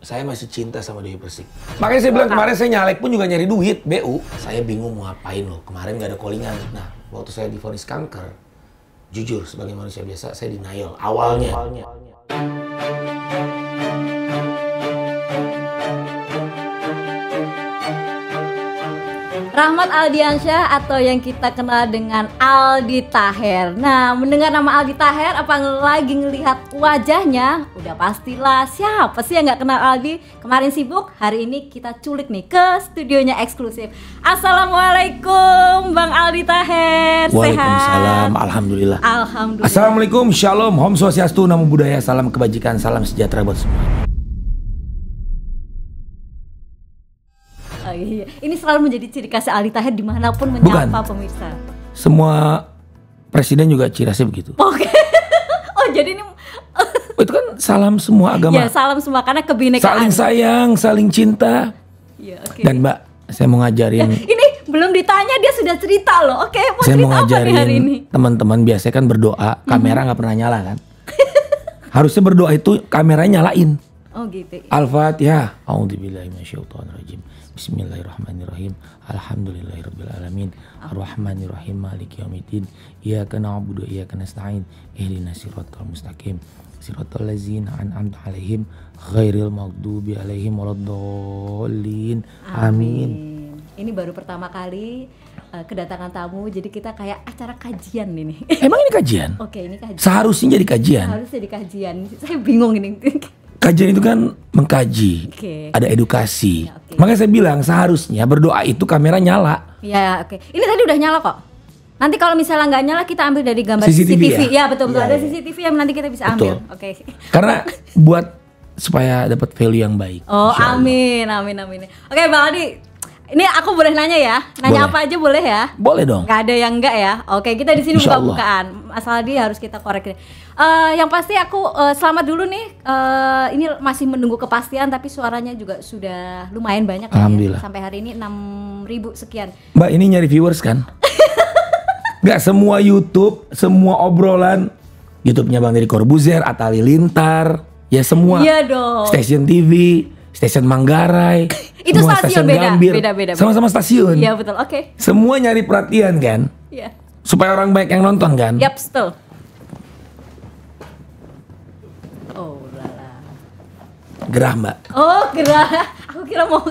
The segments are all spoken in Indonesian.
saya masih cinta sama Dewi Persik. Makanya saya bilang kemarin saya nyalek pun juga nyari duit, BU. Saya bingung mau ngapain loh, kemarin gak ada callingan. Nah, waktu saya divonis kanker, jujur sebagai manusia biasa, saya denial awalnya. Rahmat Aldiansyah atau yang kita kenal dengan Aldi Taher. Nah, mendengar nama Aldi Taher, apa lagi ngelihat wajahnya? Udah pastilah siapa sih yang nggak kenal Aldi? Kemarin sibuk, hari ini kita culik nih ke studionya eksklusif. Assalamualaikum Bang Aldi Taher. Waalaikumsalam, alhamdulillah. Alhamdulillah. Assalamualaikum, shalom, Om Swastiastu, Namo Buddhaya, salam kebajikan, salam sejahtera buat semua. Oh, iya. Ini selalu menjadi ciri khas Aldi Taher dimanapun menyapa pemirsa. Semua presiden juga ciri khasnya begitu. Oke. Oh, jadi ini itu kan salam semua agama. ya, salam semua karena kebinekaan. Saling sayang, saling cinta. Ya, okay. Dan Mbak, saya mau ngajarin. Ini belum ditanya dia sudah cerita loh. Oke, mau saya cerita mau ngajarin apa nih hari ini? teman-teman biasanya kan berdoa, kamera nggak pernah nyala kan. Harusnya berdoa itu kameranya nyalain. Oh gitu. Al-Fatihah. A'udzubillahi minasyaitonirrajim. Bismillahirrahmanirrahim. Alhamdulillahirabbil alamin. Arrahmanirrahim. Maliki yaumiddin. Iyyaka na'budu wa iyyaka nasta'in. Ihdinas siratal mustaqim. Siratal ladzina an'amta 'alaihim ghairil maghdubi 'alaihim waladdallin. Amin. Ini baru pertama kali kedatangan tamu, jadi kita kayak acara kajian ini. Emang ini kajian? Oke, ini kajian. Seharusnya jadi kajian. Harusnya jadi kajian. Saya bingung ini. Kajian itu kan mengkaji, ada edukasi. Ya, makanya saya bilang seharusnya berdoa itu kamera nyala. Ya, oke. Ini tadi udah nyala kok. Nanti kalau misalnya nggak nyala kita ambil dari gambar CCTV. Ya, betul-betul Ya, ada ya. CCTV yang nanti kita bisa ambil. Oke. Karena buat supaya dapat value yang baik. Oh, amin. Oke, Bang Aldi. Ini aku boleh nanya ya? Nanya Boleh. apa aja boleh ya? Boleh dong. Gak ada yang enggak ya? Oke, kita di sini Insya buka-bukaan. Mas Aldi harus kita korek. Yang pasti aku selamat dulu nih. Ini masih menunggu kepastian, tapi suaranya juga sudah lumayan banyak. Alhamdulillah. Ya. Sampai hari ini 6.000 sekian. Mbak, ini nyari viewers kan? Gak semua YouTube, semua obrolan YouTube-nya Bang Deddy Corbuzier, Atta Halilintar, ya semua. Iya dong. Stasiun TV, stasiun Manggarai. Itu semua stasiun beda. Sama-sama stasiun. Iya betul. Oke. Semua nyari perhatian kan? Iya. Supaya orang banyak yang nonton kan? Yap, betul. Oh, lala. Gerah Mbak. Oh, gerah. Aku kira mau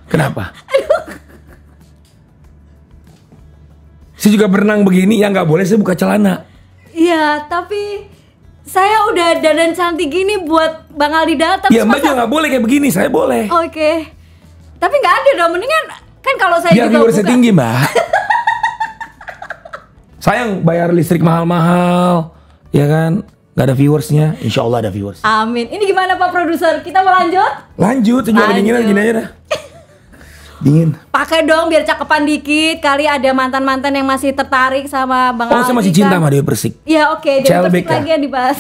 Kenapa? Saya juga berenang begini, ya nggak boleh saya buka celana. Iya, tapi saya udah dandan cantik gini buat Bang Aldi datang. Ya Mbak juga nggak boleh kayak begini, saya boleh. Oke. Tapi nggak ada dong, mendingan kan kalau saya Biar juga viewersnya buka. tinggi Mbak. Sayang bayar listrik mahal-mahal, ya kan? Nggak ada viewersnya, insya Allah ada viewers. Amin. Ini gimana Pak Produser? Kita mau lanjut? Lanjut, juga kedinginan gini aja dah. Dingin. Pakai dong biar cakepan dikit. Kali ada mantan-mantan yang masih tertarik sama Bang Aldi. Oh, saya masih kan? cinta sama Dewi Persik. Iya, oke. Dewi Persik CLBK. lagi yang dibahas.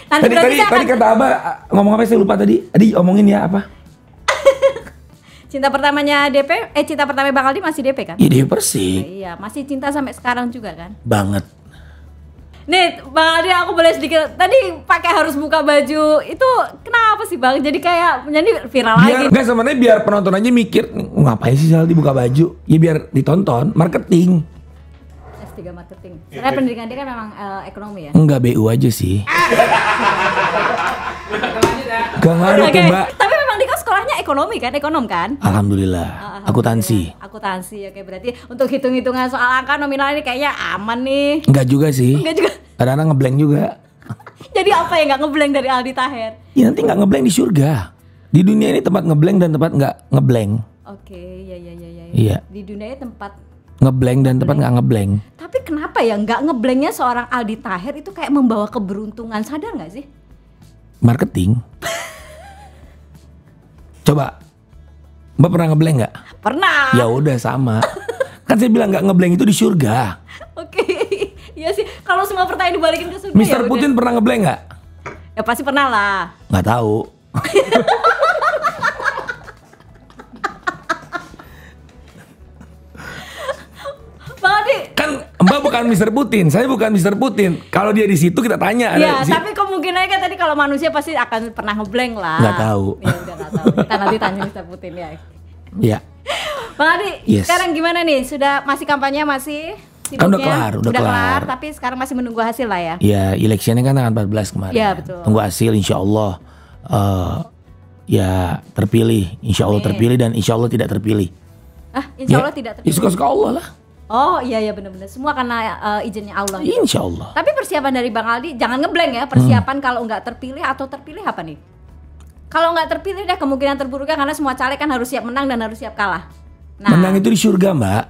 Nanti Tadi kata Abah ngomong apa, saya lupa tadi. Tadi omongin ya apa? Cinta pertamanya DP, cinta pertama Bang Aldi masih DP kan? Ya Dewi Persik. Iya, masih cinta sampai sekarang juga kan? Banget. Nih, Bang Aldi aku boleh sedikit. Tadi pakai harus buka baju. Itu kenapa sih, Bang? Jadi kayak menjadi viral lagi. Enggak, sebenarnya biar penonton aja mikir, ngapain sih Saldi buka baju? Ya biar ditonton, marketing. S3 marketing. Karena pendidikan dia kan memang ekonomi ya. Enggak, BU aja sih. Gak ngaruh tuh Mbak. Tapi memang dia kan sekolahnya ekonomi kan, ekonom kan? Alhamdulillah. Akuntansi. Akuntansi, oke. Berarti untuk hitung-hitungan soal angka nominal ini kayaknya aman nih. Enggak juga sih. Enggak juga. Kadang-kadang ngeblank juga. Jadi apa yang nggak ngeblank dari Aldi Taher? Ya nanti nggak ngeblank di surga. Di dunia ini tempat ngeblank dan tempat nggak ngeblank. Oke, ya. Iya. Di dunia tempat Ngeblank dan tempat nggak ngeblank. Tapi kenapa ya nggak ngeblanknya seorang Aldi Taher itu kayak membawa keberuntungan, sadar nggak sih? Marketing. Coba, Mbak pernah ngeblank nggak? Pernah. Ya udah sama. Kan saya bilang nggak ngeblank itu di surga. Oke, iya sih. Kalau semua pertanyaan dibalikin ke surga Mr. ya Putin udah. pernah ngeblank nggak? Ya pasti pernah lah. Nggak tahu. Aldi. Kan Mbak bukan Mr. Putin, saya bukan Mr. Putin. Kalau dia di situ kita tanya. Ya, tapi kemungkinannya kan tadi kalau manusia pasti akan pernah ngeblank lah. Nggak tahu. Ya udah nggak tahu. Kita nanti tanya Mr. Putin ya. Iya. Bang Aldi, sekarang gimana nih? Sudah masih kampanye masih? Kan udah kelar. Tapi sekarang masih menunggu hasil lah ya. Iya, electionnya kan tanggal 14 kemarin. Iya, betul. Tunggu hasil, insya Allah ya terpilih, insya Allah terpilih dan insya Allah tidak terpilih. Insya Allah tidak terpilih. Ya suka-suka Allah lah. Oh iya benar-benar. Semua karena izinnya Allah. Insya Allah. Tapi persiapan dari Bang Aldi jangan ngeblank ya. Persiapan kalau nggak terpilih atau terpilih apa nih? Kalau nggak terpilih deh kemungkinan terburuknya karena semua caleg kan harus siap menang dan harus siap kalah. Nah, menang itu di surga Mbak.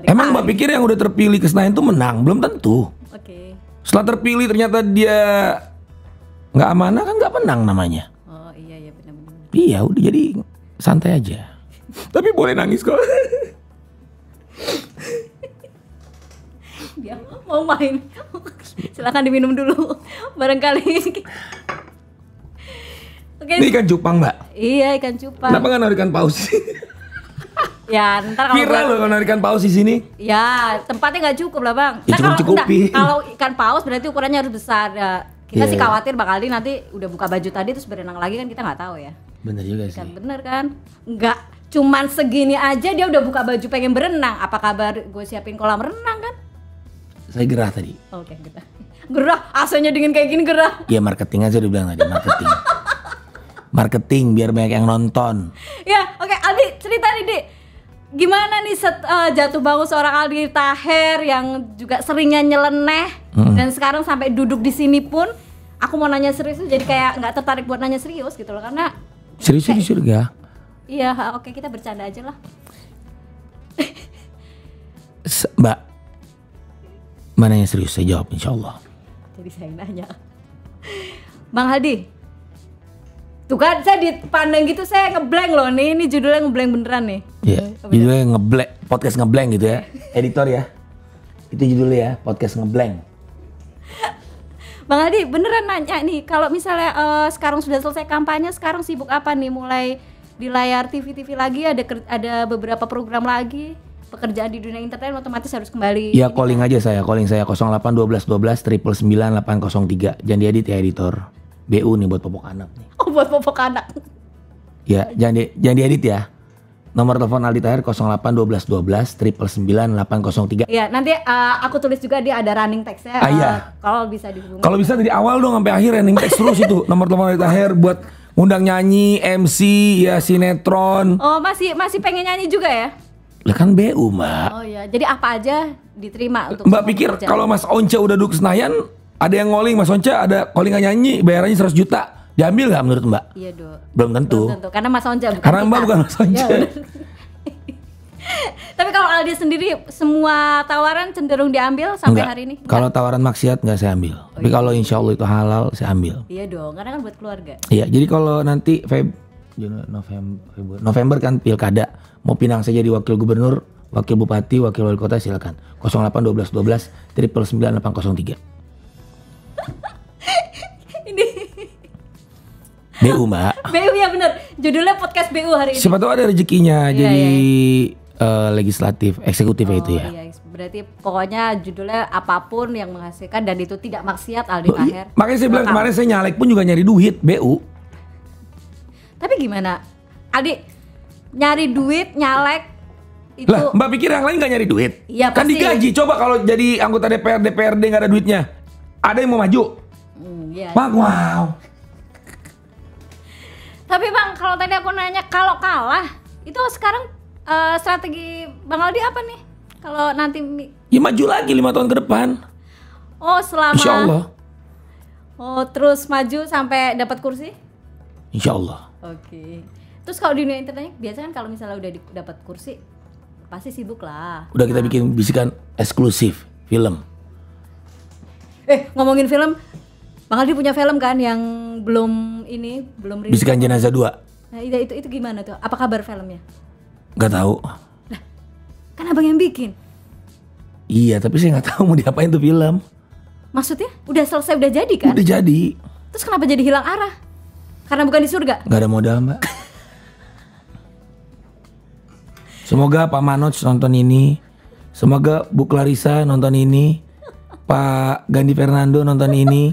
Emang Mbak pikir yang udah terpilih ke Senayan itu menang? Belum tentu. Oke. Setelah terpilih ternyata dia nggak amanah kan nggak menang namanya. Oh iya benar-benar. Iya udah jadi santai aja. Tapi boleh nangis kok. Dia mau main. Silakan diminum dulu. Barangkali. Oke. Ini ikan cupang Mbak. Iya ikan cupang. Kenapa nggak narik ikan paus? Ya ntar kalau viral loh kalau narik ikan paus di sini. Ya tempatnya nggak cukup lah Bang. Ya, cukup-cukupi. Kalau ikan paus berarti ukurannya harus besar. Ya, kita sih khawatir Bang Aldi nanti udah buka baju tadi terus berenang lagi kan kita nggak tahu ya. Bener juga sih. Kan bener kan? Nggak cuman segini aja dia udah buka baju pengen berenang. Apa kabar gue siapin kolam renang kan? Saya gerah tadi. Oke, gerah. Gerah, AC-nya dingin kayak gini gerah. Ya marketing aja udah bilang tadi, marketing. Marketing biar banyak yang nonton. Ya, oke, Aldi cerita nih, Di. Gimana nih jatuh bangun seorang Aldi Taher yang juga seringnya nyeleneh dan sekarang sampai duduk di sini pun aku mau nanya serius jadi kayak nggak tertarik buat nanya serius gitu loh karena serius di surga. Iya, oke kita bercanda aja lah. Mbak, mana yang serius saya jawab insya Allah. Jadi saya nanya, Bang Aldi, tuh kan saya dipandang gitu saya ngeblank loh nih, ini judulnya ngeblank beneran nih. Iya, judulnya ngeblank, podcast ngeblank gitu ya, editor ya. Itu judulnya ya, podcast ngeblank. Bang Aldi beneran nanya nih, kalau misalnya sekarang sudah selesai kampanye, sekarang sibuk apa nih? Mulai di layar TV lagi, ada beberapa program lagi, pekerjaan di dunia entertainment otomatis harus kembali. Ya calling aja saya, calling saya 08 12 12 999 803. Jangan diedit ya editor. BU nih buat popok anak nih. Oh buat popok anak. Ya jangan diedit ya. Nomor telepon Aldi Taher 08 12 12 999 803. Iya nanti aku tulis juga dia ada running text-nya. Iya. Kalau bisa dihubungi. Kalau bisa dari awal dong sampai akhir running text terus itu. Nomor telepon Aldi Taher buat ngundang nyanyi, MC, ya sinetron. Oh masih pengen nyanyi juga ya? Lah kan BU Mbak. Oh iya, jadi apa aja diterima untuk Mbak pikir kalau Mas Once udah duduk Senayan, ada yang ngoling Mas Once, ada callingan nyanyi, bayarannya 100 juta. Diambil nggak menurut Mbak? Iya dong. Belum tentu. Karena Mas Once bukan Karena kita. Mbak bukan Mas Once. Ya, tapi kalau Aldi sendiri semua tawaran cenderung diambil sampai hari ini? Kalau tawaran maksiat nggak saya ambil. Tapi kalau insya Allah itu halal saya ambil. Iya dong, karena kan buat keluarga. Iya, jadi kalau nanti November kan pilkada, mau pinang saya jadi wakil gubernur, wakil bupati, wakil wali kota silakan. 08 12 12 999 803. Ini BU Mbak. BU ya bener. Judulnya podcast BU hari ini. Siapa tahu ada rezekinya jadi legislatif, eksekutif itu ya. Iya, berarti pokoknya judulnya apapun yang menghasilkan dan itu tidak maksiat Aldi Taher. Makanya saya bilang kemarin saya nyalek pun juga nyari duit BU. Tapi gimana? Aldi nyari duit, nyalek itu. Lah, Mbak pikir yang lain gak nyari duit? Iya, kan pasti. digaji. Coba kalau jadi anggota DPRD gak ada duitnya. Ada yang mau maju? Iya. Bang, wow. Tapi Bang, kalau tadi aku nanya kalau kalah, itu sekarang strategi Bang Aldi apa nih? Kalau nanti ya maju lagi 5 tahun ke depan. Oh, selama Insya Allah. Oh, terus maju sampai dapat kursi? Insya Allah. Oke. Terus kalau di dunia internetnya biasanya kan kalau misalnya udah dapat kursi pasti sibuk lah. Udah kita bikin bisikan eksklusif film. Ngomongin film, Bang Aldi punya film kan yang belum rilis. Bisikan Jenazah 2. Nah, itu gimana tuh? Apa kabar filmnya? Gak tahu. Lah, kan abang yang bikin. Iya, tapi saya nggak tahu mau diapain tuh film. Maksudnya? Udah selesai, udah jadi kan? Udah jadi. Terus kenapa jadi hilang arah? Karena bukan di surga? Gak ada modal Mbak. Semoga Pak Manoj nonton ini. Semoga Bu Clarissa nonton ini, Pak Gandhi Fernando nonton ini.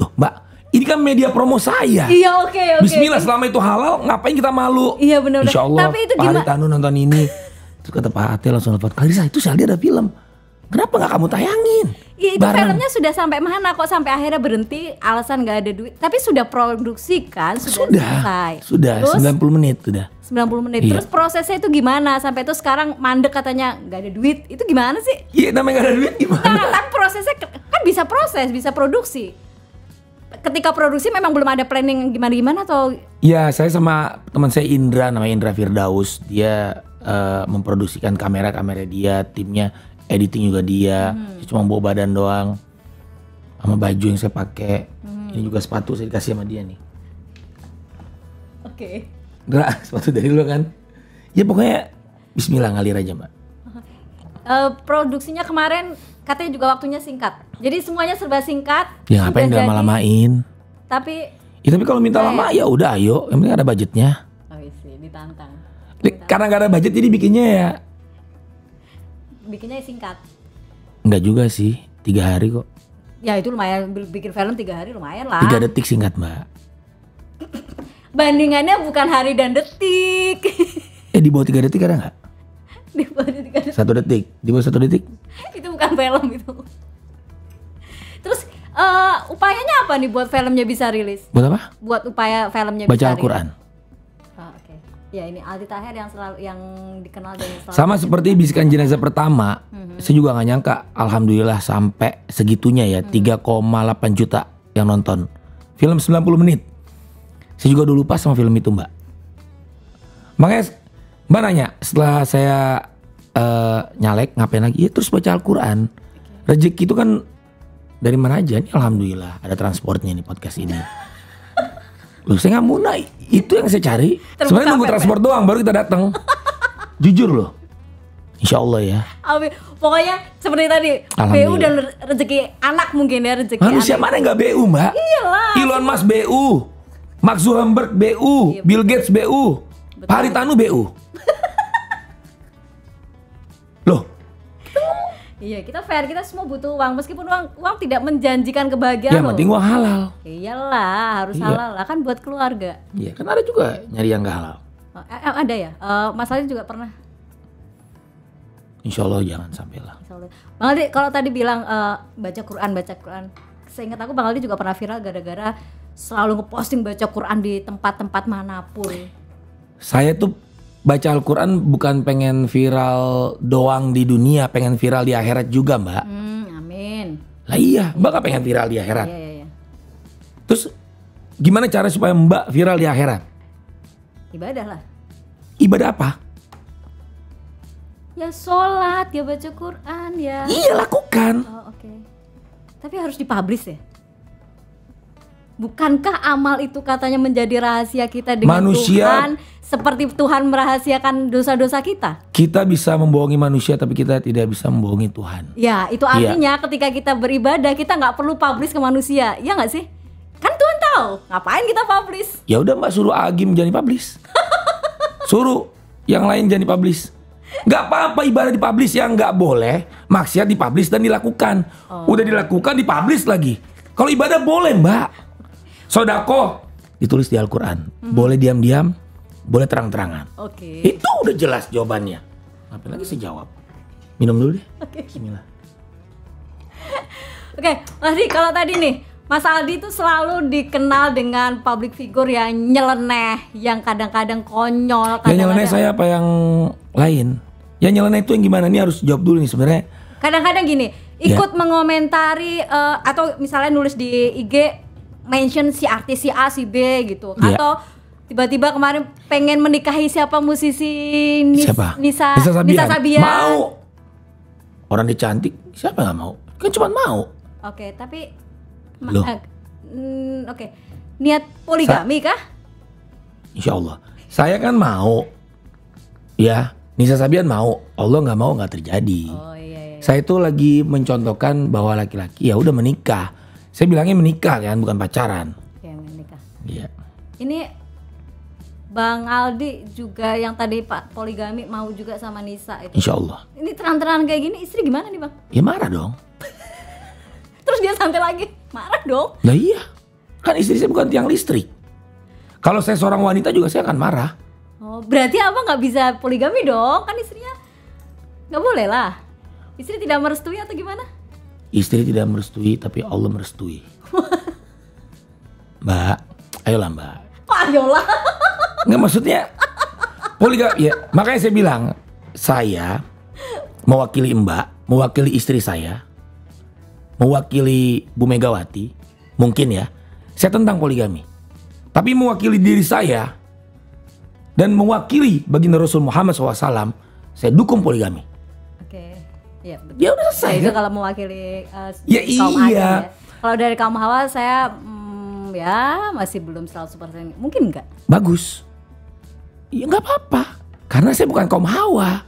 Loh Mbak, ini kan media promo saya. Iya, oke. Bismillah, selama itu halal, ngapain kita malu? Iya benar. Insya Allah, Tapi itu Pak Haritanu nonton ini. Terus kata Pak Ate langsung telepon, Clarissa itu Saldi ada film. Kenapa nggak kamu tayangin? Iya, itu filmnya sudah sampai mana kok sampai akhirnya berhenti alasan nggak ada duit. Tapi sudah produksi kan, sudah selesai. Sudah, terus, 90 menit sudah. 90 menit. Iya. Terus prosesnya itu gimana? Sampai itu sekarang mandek katanya nggak ada duit. Itu gimana sih? Iya, namanya nggak ada duit gimana? Nah, tapi prosesnya kan bisa proses, bisa produksi. Ketika produksi memang belum ada planning gimana-gimana atau? Ya, saya sama teman saya Indra, namanya Indra Firdaus. Dia memproduksikan kamera dia, timnya editing juga dia. Saya cuma bawa badan doang, sama baju yang saya pakai. Ini juga sepatu saya dikasih sama dia nih. Oke. Enggak, sepatu dari lu kan. Ya pokoknya Bismillah, ngalir aja Mbak. Produksinya kemarin katanya juga waktunya singkat. Jadi semuanya serba singkat. Ya ngapain sudah lama-lamain. Tapi tapi kalau minta lama ya udah ayo, yang penting ada budgetnya. Oh sih, ditantang. Karena gak ada budget jadi bikinnya ya. Bikinnya singkat. Enggak juga sih, 3 hari kok. Ya itu lumayan, bikin film 3 hari lumayan lah. 3 detik singkat Mbak. Bandingannya bukan hari dan detik. Di bawah 3 detik ada nggak? Di bawah 3 detik. 1 detik, di bawah 1 detik. Itu bukan film itu. Terus upayanya apa nih buat filmnya bisa rilis? Buat apa? Buat upaya filmnya Baca bisa rilis. Al-Quran. Oke. Ya ini Aldi Taher yang dikenal dan yang selalu Sama seperti Bisikan Jenazah pertama, saya juga nggak nyangka, alhamdulillah sampai segitunya ya, 3,8 juta yang nonton. Film 90 menit. Saya juga udah lupa sama film itu Mbak. Makanya Mbak nanya, setelah saya nyalek ngapain lagi? Ya terus baca Al-Quran. Rezeki itu kan dari mana aja. Ini alhamdulillah ada transportnya nih podcast ini. Loh saya nggak muna, itu yang saya cari. Sebenarnya nunggu transport doang baru kita datang. Jujur loh. Insya Allah ya. Pokoknya seperti tadi, BU dan rezeki anak mungkin ya, rezeki manusia anak. Mana yang nggak BU Mbak? Iyalah. Elon Musk BU, Mark Zuckerberg BU, Iya, Bill Gates BU, Pak Haritanu BU. Loh, Iya, kita fair, kita semua butuh uang. Meskipun uang tidak menjanjikan kebahagiaan yang penting uang halal. Iyalah, harus halal lah kan buat keluarga. Iya, kan ada juga nyari yang nggak halal. Ada ya? Mas Aldi juga pernah? Insya Allah jangan sampai lah. Bang Aldi, kalau tadi bilang baca Quran. Seingat aku Bang Aldi juga pernah viral gara-gara selalu ngeposting baca Quran di tempat-tempat manapun. Saya tuh baca Al-Quran bukan pengen viral doang di dunia, pengen viral di akhirat juga Mbak. Amin. Lah iya, Mbak gak pengen viral di akhirat. Iya. Terus gimana cara supaya Mbak viral di akhirat? Ibadah lah. Ibadah apa? Ya sholat, ya baca Quran, ya. Iya lakukan. Oh oke. Tapi harus dipublish ya? Bukankah amal itu katanya menjadi rahasia kita dengan manusia, Tuhan, seperti Tuhan merahasiakan dosa-dosa kita? Kita bisa membohongi manusia tapi kita tidak bisa membohongi Tuhan. Ya itu artinya ketika kita beribadah kita nggak perlu publish ke manusia, ya nggak sih? Kan Tuhan tahu, ngapain kita publish? Ya udah Mbak, suruh Agim jangan publish. Suruh yang lain jangan publish. Nggak apa-apa ibadah dipublish, yang nggak boleh maksiat dipublish dan dilakukan. Udah dilakukan dipublish lagi. Kalau ibadah boleh Mbak. Sodako ditulis di Al-Quran. Boleh diam-diam, boleh terang-terangan. Oke. Itu udah jelas jawabannya. Ngapain lagi saya jawab? Minum dulu deh. Bismillah. Oke, Aldi, kalau tadi nih Mas Aldi itu selalu dikenal dengan public figure yang nyeleneh, yang kadang-kadang konyol. Yang nyeleneh saya apa yang lain? Yang nyeleneh itu yang gimana? Ini harus jawab dulu nih sebenarnya. Kadang-kadang gini, ikut mengomentari atau misalnya nulis di IG mention si artis si A si B gitu, atau tiba-tiba kemarin pengen menikahi siapa musisi Nisa Sabian. Mau. Orang dia cantik, siapa nggak mau? Kan cuma mau. Oke, tapi Oke. Niat poligami kah? Insya Allah. Saya kan mau. Ya, Nisa Sabian mau. Allah nggak mau nggak terjadi. Oh iya. Saya itu lagi mencontohkan bahwa laki-laki ya udah menikah. Saya bilangnya menikah kan, bukan pacaran. Ya menikah. Iya. Ini Bang Aldi juga yang tadi Pak poligami mau juga sama Nisa itu. Insya Allah. Ini terang-terangan kayak gini istri gimana nih Bang? Ya marah dong. Terus dia santai lagi, marah dong. Nah iya, kan istri saya bukan tiang listrik. Kalau saya seorang wanita juga saya akan marah. Oh berarti Abang nggak bisa poligami dong? Kan istrinya nggak boleh lah. Istri tidak merestui atau gimana? Istri tidak merestui tapi Allah merestui. Mbak, ayolah Mbak. Pak Yola. Nggak maksudnya poligami ya. Makanya saya bilang saya mewakili Mbak, mewakili istri saya, mewakili Bu Megawati, mungkin ya. Saya tentang poligami. Tapi mewakili diri saya dan mewakili baginda Rasul Muhammad SAW, saya dukung poligami. Oke, ya betul. Ya udah selesai. Itu Kan? kalau mewakili Ya kaum iya. Adam ya. Kalau dari kaum Hawa saya ya masih belum 100%. Mungkin enggak? Bagus. Ya nggak apa-apa. Karena saya bukan kaum Hawa.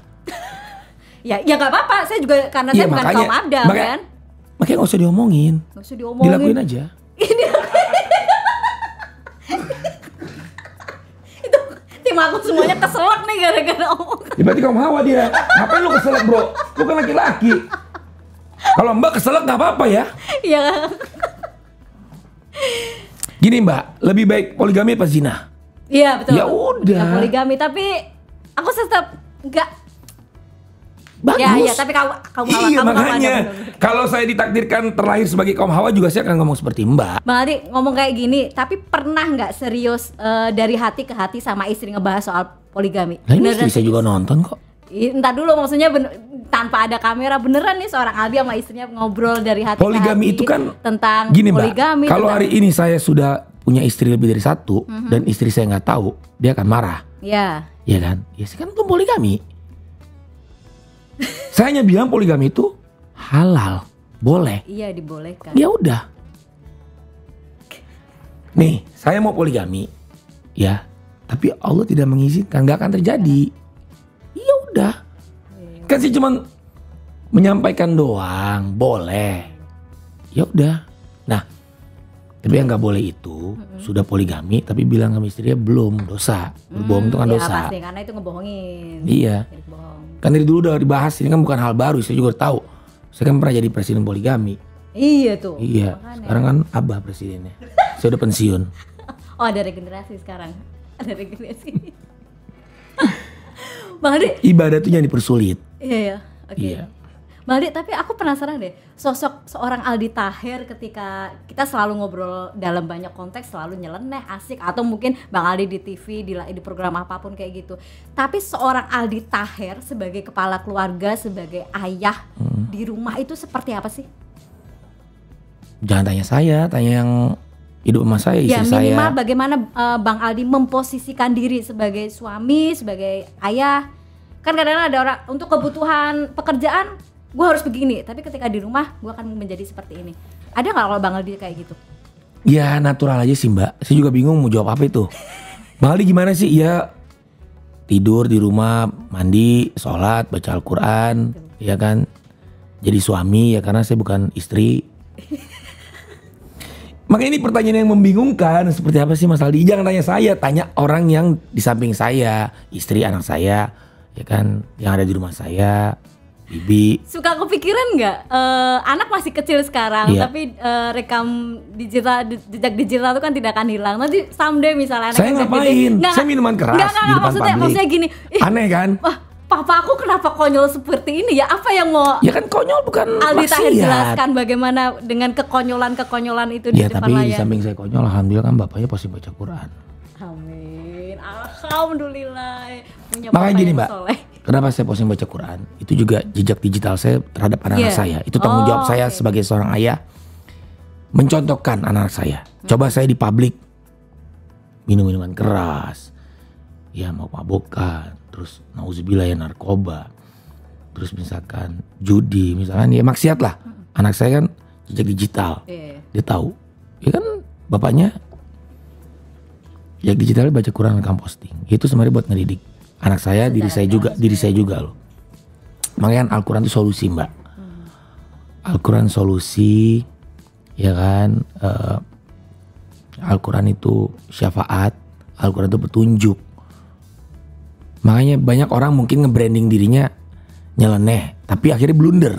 Ya nggak apa-apa. Saya juga karena Iya, saya bukan kaum Adam kan. Makanya nggak usah diomongin. Nggak usah diomongin. Dilakuin aja. Itu tim aku semuanya keselak nih gara-gara omong. Ya berarti kaum Hawa dia. Ngapain lu keselak bro? Lu kan laki-laki. Kalau Mbak keselak nggak apa-apa ya. Iya. Gini Mbak, lebih baik poligami apa zina? Iya betul. Ya udah. Ya, poligami tapi aku tetap enggak. Bagus. Ya tapi kaum Hawa Iya kaum Hawa makanya. bener-bener. Kalau saya ditakdirkan terlahir sebagai kaum Hawa juga saya akan ngomong seperti Mbak. Bang Aldi ngomong kayak gini, tapi pernah nggak serius dari hati ke hati sama istri ngebahas soal poligami? Nah ini Beneran istri saya juga nonton kok. Entar dulu maksudnya tanpa ada kamera beneran nih seorang Aldi sama istrinya ngobrol dari hati Poligami ke hati itu kan tentang gini Mbak, poligami. kalau tentang- hari ini saya sudah punya istri lebih dari satu dan istri saya nggak tahu, dia akan marah, ya, ya kan? Ya saya kan belum poligami. Saya hanya bilang poligami itu halal, boleh. iya dibolehkan. Ya udah. Nih, saya mau poligami, ya, tapi Allah tidak mengizinkan, nggak akan terjadi. Ya udah. Kan sih cuman menyampaikan doang, boleh. Ya udah. Nah, tapi yang nggak boleh itu sudah poligami tapi bilang sama istrinya belum, dosa. Berbohong itu kan Ya, dosa. pasti karena itu ngebohongin. Iya. Jadi bohong. Kan dari dulu udah dibahas, ini kan bukan hal baru, saya juga tahu. Saya kan pernah jadi presiden poligami. Iya tuh. Iya. Makanya. Sekarang kan abah presidennya. Saya udah pensiun. Oh ada regenerasi sekarang. Ada regenerasi. Bang Aldi, Ibadah tuh jangan dipersulit. iya ya. Oke. Iya. Bang Aldi, tapi aku penasaran deh, sosok seorang Aldi Taher ketika kita selalu ngobrol dalam banyak konteks, selalu nyeleneh, asik, atau mungkin Bang Aldi di TV, di program apapun kayak gitu. Tapi seorang Aldi Taher sebagai kepala keluarga, sebagai ayah di rumah itu seperti apa sih? Jangan tanya saya, tanya yang hidup sama saya, Ya istri minimal saya. bagaimana Bang Aldi memposisikan diri sebagai suami, sebagai ayah. Kan kadang-kadang ada orang untuk kebutuhan pekerjaan gue harus begini, tapi ketika di rumah gue akan menjadi seperti ini. Ada nggak kalau Bang Aldi kayak gitu? Ya natural aja sih Mbak. Saya juga bingung mau jawab apa itu. Bang Aldi gimana sih? Ya tidur di rumah, mandi, sholat, baca Al-Quran, ya kan. Jadi suami ya karena saya bukan istri. Makanya ini pertanyaan yang membingungkan. Seperti apa sih Mas Aldi? Jangan tanya saya, tanya orang yang di samping saya, istri, anak saya, ya kan, yang ada di rumah saya, bibi. Suka kepikiran nggak anak masih kecil sekarang, Iya. tapi rekam digital, jejak digital itu kan tidak akan hilang. Nanti someday misalnya Saya anaknya udah ngapain? gede. Nggak, Saya minuman keras nggak, di depan publik. maksudnya gini, Aneh kan? wah papa aku kenapa konyol seperti ini ya? Apa yang mau Ya kan konyol bukan Aldi Taher maksiat. jelaskan bagaimana dengan kekonyolan itu di Ya depan tapi di layar? samping saya konyol, alhamdulillah kan bapaknya pasti baca Quran. Amin, alhamdulillah. Punya Makanya bapak gini yang Mbak, soleh. kenapa saya posting baca Quran? Itu juga jejak digital saya terhadap anak-anak Iya. saya. Itu tanggung jawab saya oke. sebagai seorang ayah, mencontohkan anak-anak saya. Coba saya di publik minum minuman keras, ya mau mabokan, terus nauzubillah ya narkoba, terus misalkan judi, misalkan ya maksiat lah. Anak saya kan jejak digital, Iya. dia tahu. Ya kan bapaknya jejak digitalnya baca Quran rekam posting. Itu sebenarnya buat ngedidik anak saya, diri saya juga loh. Makanya kan Al-Quran itu solusi Mbak. Al-Quran solusi, ya kan. Al-Quran itu syafaat, Al-Quran itu petunjuk. Makanya banyak orang mungkin nge-branding dirinya nyeleneh, tapi akhirnya blunder.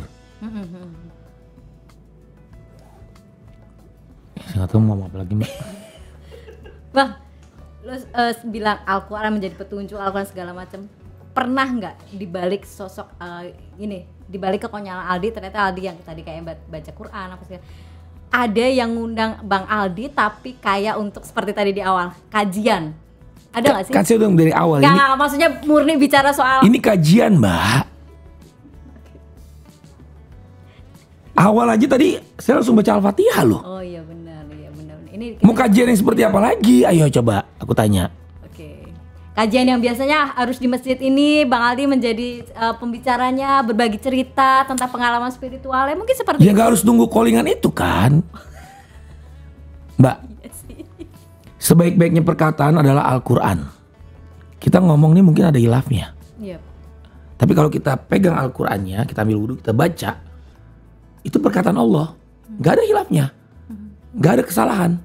Saya nggak tahu mau apa lagi, Mbak. Bang, lu bilang Al-Quran menjadi petunjuk, Al-Quran segala macam. Pernah nggak dibalik sosok dibalik kekonyolan Aldi, ternyata Aldi yang tadi kayak baca Quran apa segala, ada yang ngundang Bang Aldi tapi kayak untuk seperti tadi di awal kajian, ada nggak sih? Kan saya udah dari awal Nggak, ini. maksudnya murni bicara soal. Ini kajian, Mbak. Awal aja tadi saya langsung baca Al-Fatihah loh. Oh iya benar. Ini Mau kajian yang seperti apa lagi? Ayo coba aku tanya. Oke. Kajian yang biasanya harus di masjid ini Bang Aldi menjadi pembicaranya, berbagi cerita tentang pengalaman spiritualnya, mungkin seperti Ya nggak harus nunggu callingan itu kan, Mbak. Sebaik-baiknya perkataan adalah Al-Quran. Kita ngomong nih mungkin ada hilafnya. Yep. Tapi kalau kita pegang Al-Qurannya, kita ambil wudhu, kita baca, itu perkataan Allah, nggak ada hilafnya, nggak ada kesalahan.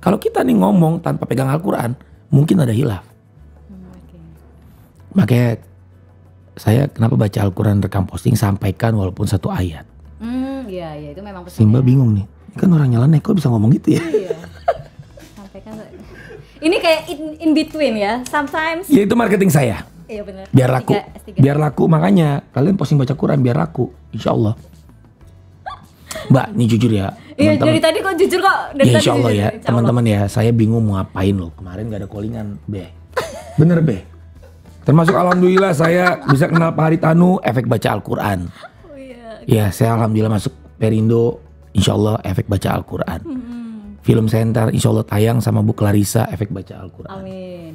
Kalau kita nih ngomong tanpa pegang Al-Quran, mungkin ada hilaf. Okay. Makanya saya kenapa baca Al-Quran rekam posting, sampaikan walaupun satu ayat. Iya itu memang pesannya. Simba bingung nih, ini kan orang nyeleneh kok bisa ngomong gitu ya? Iya. Sampaikan. Ini kayak in between ya, sometimes. Ya itu marketing saya. Iya benar. Biar laku, S3. biar laku, makanya kalian posting baca Quran biar laku, insya Allah. Mbak, ini jujur ya. Iya dari tadi kok jujur kok. Dari Ya tadi insya Allah jujur, ya, insya teman-teman ya. Saya bingung mau ngapain loh. Kemarin gak ada callingan, Be. Bener, Be. Termasuk alhamdulillah saya bisa kenal Pak Haritanu, efek baca Al-Quran. Oh, iya. Ya saya alhamdulillah masuk Perindo, insya Allah efek baca Al-Quran. Film Center, insya Allah tayang sama Bu Clarissa, efek baca Al-Quran. Amin.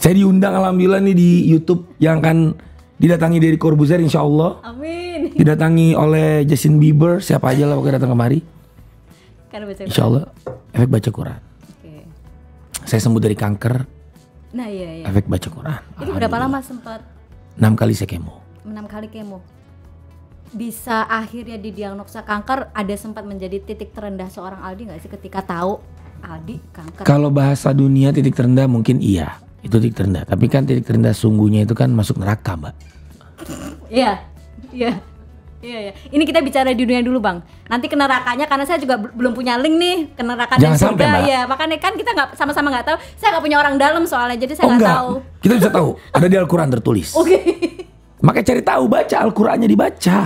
Saya diundang alhamdulillah nih di YouTube yang akan didatangi dari Corbuzier, insya Allah. Amin. Didatangi oleh Justin Bieber, siapa aja lah pokoknya datang kemari. Karena baca Insya Allah efek baca Quran. Oke. Saya sembuh dari kanker, Nah iya. efek baca Quran. Itu berapa lama sempat? 6 kali saya kemo. 6 kali kemo. Bisa akhirnya didiagnosa kanker, ada sempat menjadi titik terendah seorang Aldi nggak sih ketika tahu Aldi kanker? Kalau bahasa dunia titik terendah mungkin iya, itu titik terendah. Tapi kan titik terendah sungguhnya itu kan masuk neraka, Mbak. Iya. Ini kita bicara di dunia dulu Bang. Nanti ke nerakanya karena saya juga belum punya link nih ke neraka dan Jangan sampai, surga. Mbak. Ya makanya kan kita nggak sama-sama nggak tahu. Saya nggak punya orang dalam soalnya, jadi saya Oh nggak enggak, tahu. kita bisa tahu. Ada di Al-Quran tertulis. Oke. Makanya cari tahu, baca Al-Qurannya dibaca.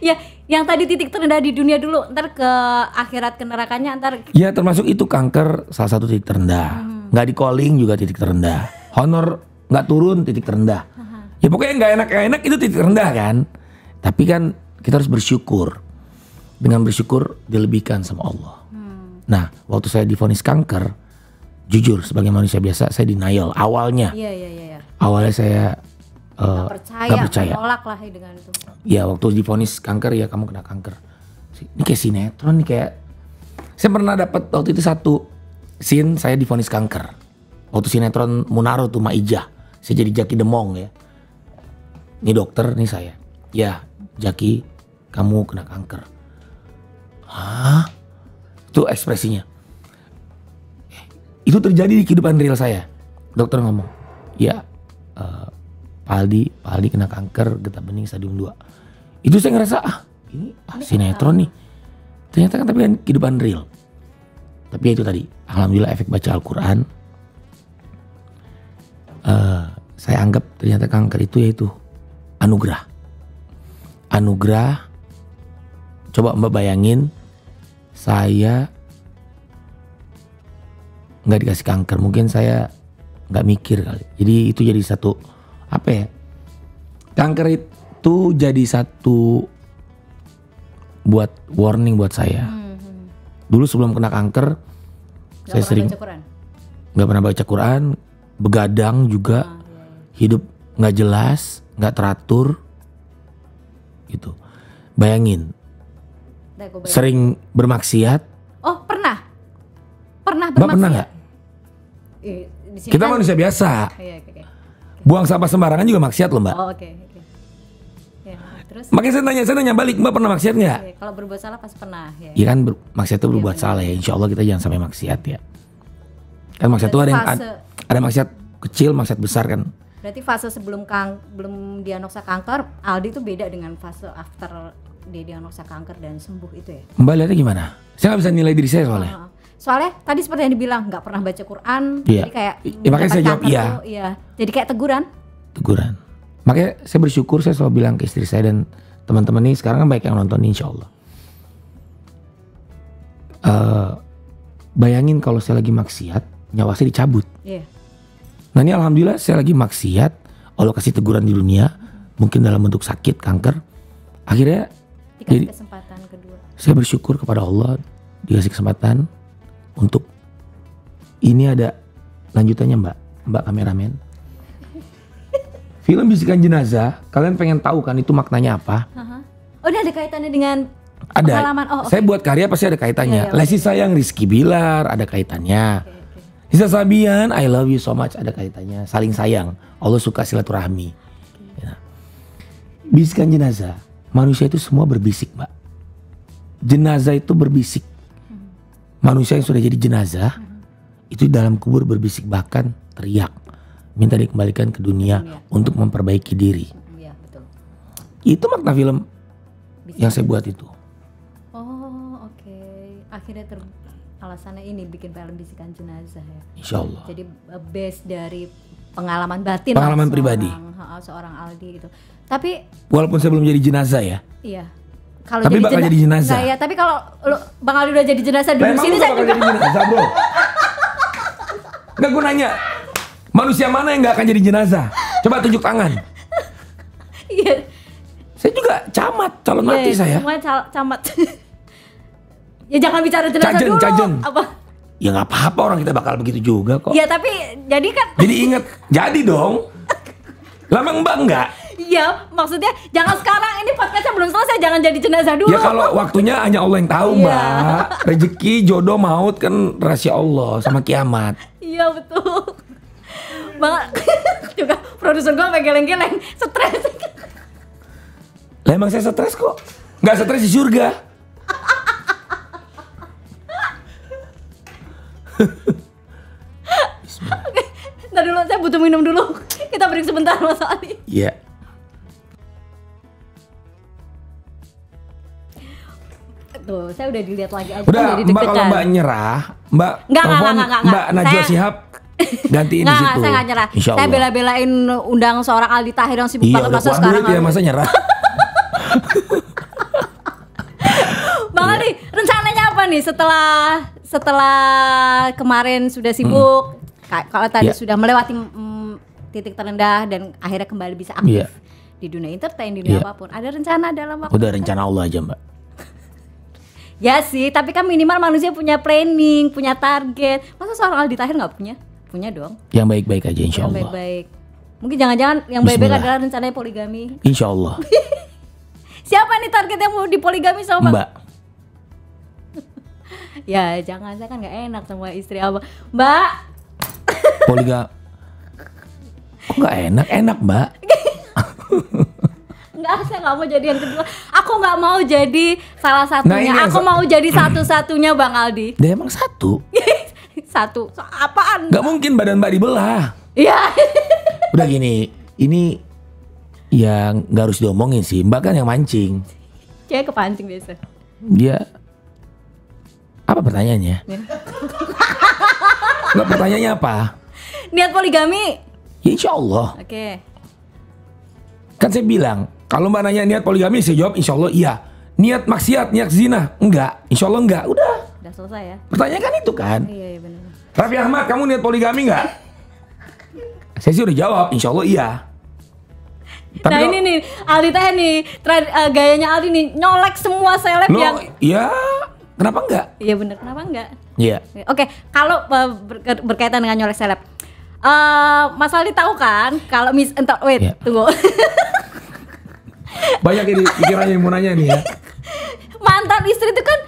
Ya, yang tadi titik terendah di dunia dulu, ntar ke akhirat ke nerakanya ntar. Ya termasuk itu kanker salah satu titik terendah. Nggak di calling juga titik terendah. Honor nggak turun titik terendah. Ya pokoknya nggak enak itu titik terendah kan. Tapi kan kita harus bersyukur. Dengan bersyukur dilebihkan sama Allah. Nah waktu saya divonis kanker, jujur sebagai manusia biasa saya denial awalnya. Iya. Awalnya saya Nggak percaya. Menolak lah dengan itu. Ya waktu divonis kanker, ya kamu kena kanker. Ini kayak sinetron nih, kayak saya pernah dapat waktu itu satu scene saya divonis kanker. Waktu sinetron Munaro tuh Maijah, saya jadi Jaki Demong ya. Ini dokter nih saya. Ya Jaki, kamu kena kanker. Hah? Itu ekspresinya. Itu terjadi di kehidupan real saya. Dokter ngomong, ya Pak Aldi kena kanker getah bening stadium 2. Itu saya ngerasa ini sinetron nih. Ternyata kan tapi kan kehidupan real. Tapi itu tadi, alhamdulillah efek baca Al-Quran. Saya anggap ternyata kanker itu yaitu anugerah. Anugerah. Coba Mbak bayangin, saya nggak dikasih kanker, mungkin saya nggak mikir kali. Jadi itu jadi satu apa ya? Kanker itu jadi satu buat warning buat saya. Dulu sebelum kena kanker, saya sering nggak pernah baca Quran, begadang juga, hidup nggak jelas, nggak teratur, gitu. Bayangin, sering bermaksiat. Oh pernah Mbak bermaksiat? pernah nggak? Kita kan manusia biasa. Oke. Buang sampah sembarangan juga maksiat loh, Mbak. Oh, oke. Ya, terus Makanya saya nanya balik, Mbak pernah maksiat nggak? kalau berbuat salah pasti pernah ya. Iya kan maksiat itu berbuat salah ya. Insya Allah kita jangan sampai maksiat ya. Kan maksiat itu ada maksiat kecil, maksiat besar kan. Berarti fase sebelum belum diagnosa kanker, Aldi itu beda dengan fase after dia diagnosa kanker dan sembuh itu ya? Mbak lihatnya gimana? Saya nggak bisa nilai diri saya soalnya. Soalnya tadi seperti yang dibilang nggak pernah baca Quran, Iya. jadi kayak Makanya saya jawab kanker iya. tuh, iya. Jadi kayak teguran. Makanya saya bersyukur, saya selalu bilang ke istri saya dan teman-teman ini sekarang kan banyak yang nonton insya Allah. Bayangin kalau saya lagi maksiat, nyawa saya dicabut. Iya. Nah ini alhamdulillah saya lagi maksiat, Allah kasih teguran di dunia, mungkin dalam bentuk sakit, kanker. Akhirnya Dikasih kesempatan kedua. saya bersyukur kepada Allah dikasih kesempatan untuk ini ada lanjutannya Mbak kameramen. Film Bisikan Jenazah, kalian pengen tahu kan itu maknanya apa? Oh, ini ada kaitannya dengan Ada. pengalaman. Oh, Saya buat karya pasti ada kaitannya. Iya, iya, Lesti sayang Rizky Bilar ada kaitannya. Oke. Nisa Sabian I love you so much ada kaitannya. Saling sayang. Allah suka silaturahmi. Ya. Bisikan jenazah. Manusia itu semua berbisik, Mbak. Jenazah itu berbisik. Manusia yang sudah jadi jenazah itu dalam kubur berbisik, bahkan teriak minta dikembalikan ke dunia untuk memperbaiki diri. Iya, betul. Itu makna film yang saya buat itu. Oh, oke. Akhirnya alasannya ini bikin film Bisikan Jenazah ya. Insya Allah. Jadi base dari pengalaman batin Pengalaman lah, pribadi. seorang Aldi gitu. Tapi Walaupun saya belum jadi jenazah ya. iya. Kalau Tapi bakal jadi jenazah. Nah, ya, tapi kalau Bang Aldi udah jadi jenazah dulu Emang sini lu saya bakal juga. jadi jenazah, bro? Nggak, gue nanya. Manusia mana yang nggak akan jadi jenazah? Coba tunjuk tangan. Iya. Saya juga camat, calon mati Iya, saya. Semua camat. Ya jangan bicara jenazah dulu. Cajen. Apa? Ya nggak apa-apa, orang kita bakal begitu juga kok. Ya tapi jadi kan. Jadi inget, jadi dong. Lama Mbak enggak? Iya, maksudnya jangan sekarang, ini podcastnya belum selesai, jangan jadi jenazah dulu. Ya kalau waktunya hanya Allah yang tahu, Iya. Mbak. Rezeki, jodoh, maut kan rahasia Allah sama kiamat. Iya betul. Bang juga produser gue sampai geleng-geleng, stres. Lah emang saya stres kok. Nggak stres di surga. Oke, ntar dulu, saya butuh minum dulu. Kita break sebentar Mas Ali. Iya. Tuh, saya udah dilihat lagi aja. Udah, jadi Mbak kalau deg-degan. Mbak nyerah, Mbak Nggak, telepon nggak. Mbak Najwa Saya- Shihab gantiin di Nggak, situ. saya nggak nyerah. Insya Saya Allah. bela-belain undang seorang Aldi Tahir yang sibuk Iya, banget udah masa keluar sekarang. duit ya, masa nyerah. Bang Aldi, rencananya apa nih setelah kemarin sudah sibuk, kalau tadi Iya. sudah melewati titik terendah dan akhirnya kembali bisa aktif Iya. di dunia entertain, di dunia Iya. apapun. Ada rencana dalam waktu? Udah rencana Allah aja, Mbak. Ya sih, tapi kan minimal manusia punya planning, punya target. Masa seorang Aldi Tahir nggak punya? Punya dong. Yang baik-baik aja insya Yang Allah. baik-baik. Mungkin jangan-jangan yang baik-baik Bismillah. adalah rencananya poligami. Insya Allah. Siapa nih target yang mau dipoligami sama Bang? Mbak. Ya jangan, saya kan nggak enak sama istri abang. Mbak, Poligami. Kok nggak enak? Enak, Mbak. nggak, saya nggak mau jadi yang kedua. Aku nggak mau jadi salah Nah, satunya. ini yang Aku mau jadi satu-satunya Bang Aldi. Dia emang satu. Satu. Apaan? Nggak mungkin badan Mbak dibelah. Iya. Udah gini, ini yang nggak harus diomongin sih. Mbak kan yang mancing. Cewek kepancing biasa. Dia apa pertanyaannya? Nggak, pertanyaannya apa? Niat poligami. Ya insya Allah. Oke. Kan saya bilang, kalau Mbak nanya niat poligami, saya jawab insya Allah iya. Niat maksiat, niat zina, enggak. Insya Allah enggak. Udah. Udah selesai ya. Pertanyaan kan itu kan. Iya, iya benar. Raffi Ahmad, kamu niat poligami enggak? Saya sih udah jawab, insya Allah iya. Tapi Nah kalau- ini nih Aldi Teh nih gayanya Aldi nih nyolek semua seleb Loh, yang. ya kenapa enggak? Iya bener, kenapa enggak? Iya. Oke, kalau berkaitan dengan nyolek seleb, Mas Aldi tahu kan kalau wait, Iya. tunggu. Banyak ini pikirannya yang mau nanya nih ya. Mantan istri itu kan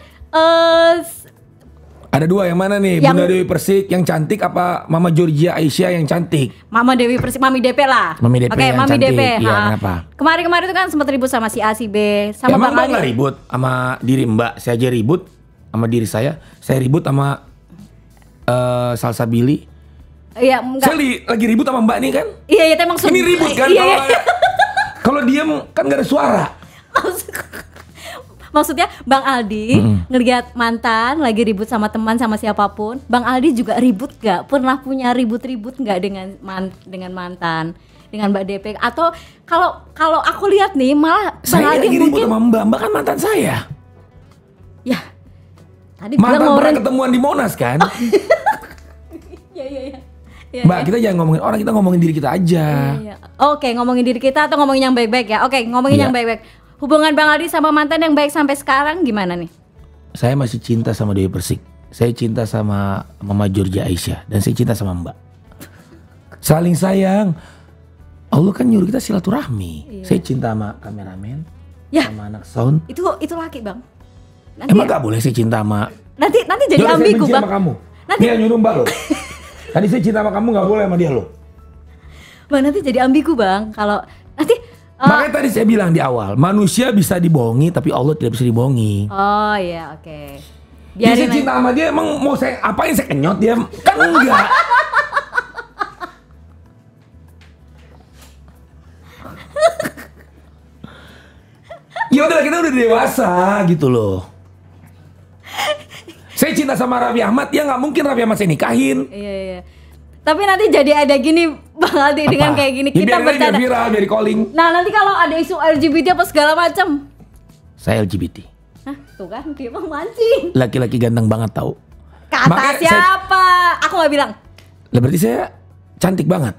Ada dua, yang mana nih? Yang- Bunda Dewi Persik yang cantik apa Mama Georgia Aisyah yang cantik? Mama Dewi Persik, Mami DP lah. Mami DP Oke, yang Mami cantik. DP. Iya, ha. kenapa? Kemarin-kemarin itu kan sempat ribut sama si A, si B, Ya, sama emang Bang Mbak nggak Aldi. ribut sama diri Mbak? Saya aja ribut sama diri saya ribut sama Salsabili. Iya, enggak. Saya lagi ribut sama Mbak nih kan. Iya, iya, emang Ini ribut kan. Iya, iya. Kalau diam kan gak ada suara. Maksudnya Bang Aldi ngelihat mantan lagi ribut sama teman sama siapapun, Bang Aldi juga ribut gak? Pernah punya ribut-ribut gak dengan mantan, dengan Mbak DP? Atau kalau aku lihat nih malah Bang Saya Aldi lagi ribut mungkin sama Mbak kan mantan saya. ya tadi Mantan bilang pernah ketemuan di Monas kan. Iya, iya, iya. Ya, Mbak, ya. kita jangan ngomongin orang, kita ngomongin diri kita aja. Iya. Oke, ngomongin diri kita atau ngomongin yang baik-baik ya? Oke, ngomongin Iya. yang baik-baik. Hubungan Bang Aldi sama mantan yang baik sampai sekarang gimana nih? Saya masih cinta sama Dewi Persik. Saya cinta sama Mama Georgia Aisyah. Dan saya cinta sama Mbak. Saling sayang. Allah kan nyuruh kita silaturahmi. Iya. Saya cinta sama kameramen, Ya. sama anak sound. Itu laki, Bang. Nanti Emang gak boleh saya cinta sama... nanti jadi Yaudah, saya ambigu, benci Bang. sama kamu. Nanti- Dia nyuruh Mbak loh. Tadi saya cinta sama kamu gak boleh sama dia loh. Bang, nanti jadi ambigu, Bang. Kalau nanti Makanya tadi saya bilang di awal, manusia bisa dibohongi tapi Allah tidak bisa dibohongi. oh iya, oke. Dia saya Biarin cinta sama dia, emang mau saya apain, saya kenyot dia? Kan enggak. Ya udah, kita udah dewasa gitu loh. Saya cinta sama Raffi Ahmad, ya nggak mungkin Raffi Ahmad saya nikahin. Iya, iya. Tapi nanti jadi ada gini Bang Aldi dengan Apa? kayak gini Ya, kita biar aja bercanda. viral, biar di calling. Nah, nanti kalau ada isu LGBT apa segala macam. Saya LGBT. Hah, tuh kan dia mau mancing. Laki-laki ganteng banget tau. Kata Makanya siapa? Aku nggak bilang. Lah berarti saya cantik banget.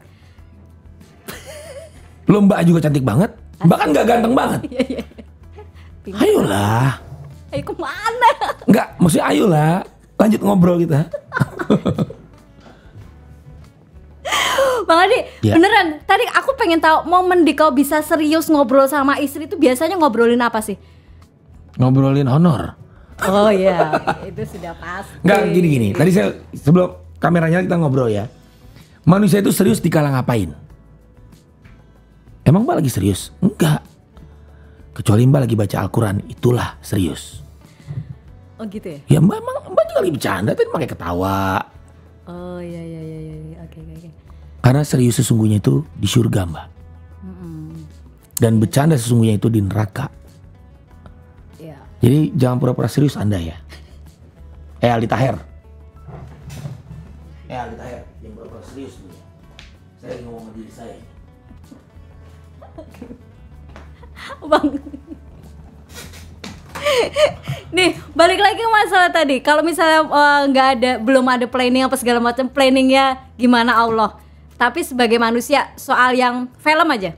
Lo Mbak juga cantik banget. Mbak kan gak ganteng banget. Iya, iya. Ayolah. Ayo kemana? Enggak, maksudnya ayolah. Lanjut ngobrol kita. Bang Aldi, Ya. beneran. Tadi aku pengen tahu momen di kau bisa serius ngobrol sama istri itu biasanya ngobrolin apa sih? Ngobrolin honor. Oh iya, itu sudah pasti. Enggak, gini-gini. Tadi saya sebelum kameranya kita ngobrol ya. Manusia itu serius dikala ngapain? Emang Mbak lagi serius? Enggak. Kecuali Mbak lagi baca Al-Quran, itulah serius. Oh gitu ya? Ya Mbak juga lagi bercanda, tadi pakai ketawa. Oh iya, iya, iya, iya. Oke, oke, oke. Karena serius sesungguhnya itu di surga Mbak. Dan bercanda sesungguhnya itu di neraka. Iya. Jadi jangan pura-pura serius Anda ya. Aldi Taher. Aldi Taher, yang pura-pura serius dulu. Saya lagi ngomong sama diri saya. Bang. Nih, balik lagi ke masalah tadi. Kalau misalnya belum ada planning apa segala macam, planningnya gimana Allah. Tapi sebagai manusia, soal yang film aja,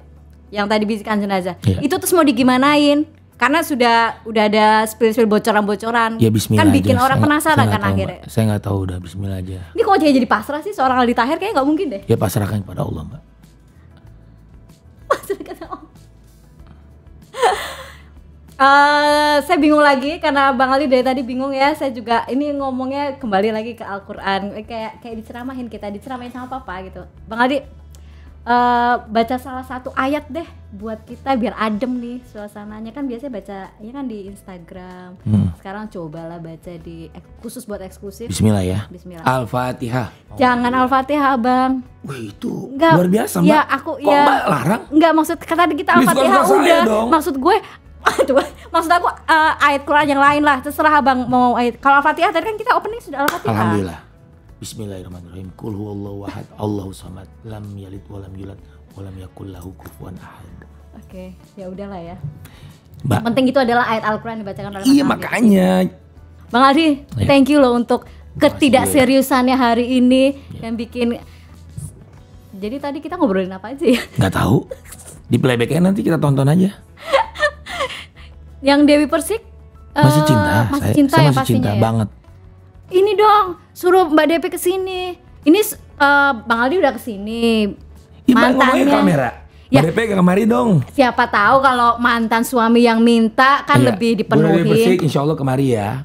yang tadi bisikan jenazah, Iya. itu terus mau digimanain? Karena udah ada spill bocoran-bocoran. Ya Bismillah Kan bikin aja. orang Saya penasaran nggak kan tahu, akhirnya. Mbak. Saya nggak tahu, udah Bismillah aja. Ini kok jadi pasrah sih seorang Aldi Taher, kayaknya nggak mungkin deh. Ya pasrahkan kepada Allah Mbak. Saya bingung lagi karena Bang Ali dari tadi bingung ya. Saya juga ini ngomongnya kembali lagi ke Al-Quran. Kayak diceramahin sama papa gitu. Bang Ali baca salah satu ayat deh buat kita biar adem nih suasananya. Kan biasanya baca ya kan di Instagram. Sekarang cobalah baca di khusus buat eksklusif. Bismillah ya. Bismillah. Al-Fatihah. Jangan Al-Fatihah, Bang. Wih itu Enggak, luar biasa Mbak. ya aku Kok ya Mbak larang? enggak, maksud kata kita Please, Al-Fatihah suka-suka saya udah. dong. Maksud gue aduh, maksud aku ayat Quran yang lain lah. Terserah Bang mau ayat. Kalau Al-Fatihah tadi kan kita opening sudah Al-Fatihah. Alhamdulillah. Bismillahirrahmanirrahim. Qul huwallahu ahad, Allahu samad, lam yalid walam yulad walam yakul lahu kufuwan ahad. Oke, ya udahlah ya. Mbak. Yang penting itu adalah ayat Al-Quran dibacakan oleh Iya Mas Aldi. makanya. Bang Aldi, Ya. thank you loh untuk ketidakseriusannya hari ini yang bikin. Jadi tadi kita ngobrolin apa aja ya? Nggak tahu. Di playbacknya nanti kita tonton aja. Yang Dewi Persik Masih cinta. masih saya cinta saya ya masih pastinya cinta ya. banget. Ini dong, suruh Mbak Depi kesini. Ini Bang Aldi udah kesini. Ih, Mbak ngomongnya ke kamera. Ya. Mbak DP ke kemari dong. Siapa tahu kalau mantan suami yang minta kan Iya. lebih Bu Dewi Persik, dipenuhi. insya Allah kemari ya.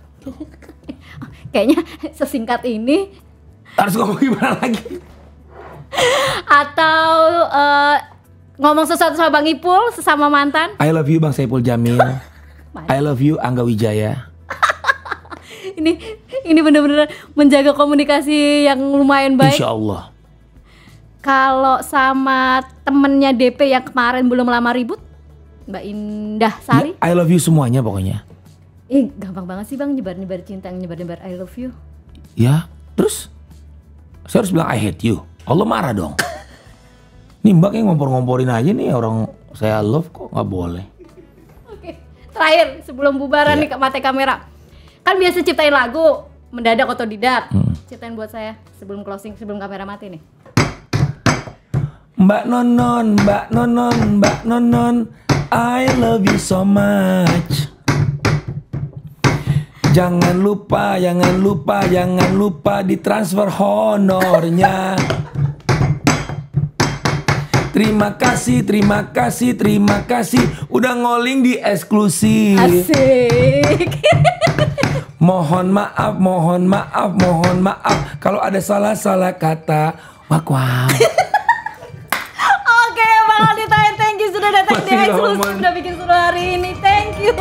Kayaknya sesingkat ini. Harus ngomong gimana lagi? Atau ngomong sesuatu sama Bang Ipul sesama mantan. I love you Bang Saipul Jamil. I love you Angga Wijaya. Ini benar-benar menjaga komunikasi yang lumayan baik. Insya Allah. Kalau sama temennya DP yang kemarin belum lama ribut, Mbak Indah Sari? I love you semuanya pokoknya. Gampang banget sih Bang nyebar-nyebar cinta, nyebar-nyebar I love you. Ya, terus saya harus bilang I hate you. Allah marah dong. Nih Mbak kayak ngompor-ngomporin aja nih orang saya love kok nggak boleh. Oke, terakhir sebelum bubaran nih ke mata kamera. Kan biasa ciptain lagu, mendadak otodidak. Ciptain buat saya sebelum closing, sebelum kamera mati nih. Mbak Nonon, Mbak Nonon, Mbak Nonon, I love you so much. Jangan lupa, jangan lupa, jangan lupa ditransfer honornya. Terima kasih, terima kasih, terima kasih udah ngoling di eksklusif. Asik. Mohon maaf, mohon maaf, mohon maaf kalau ada salah-salah kata. Wak. Oke, Bang Aldi Taher, thank you sudah datang di eksklusif, sudah bikin seru hari ini. Thank you.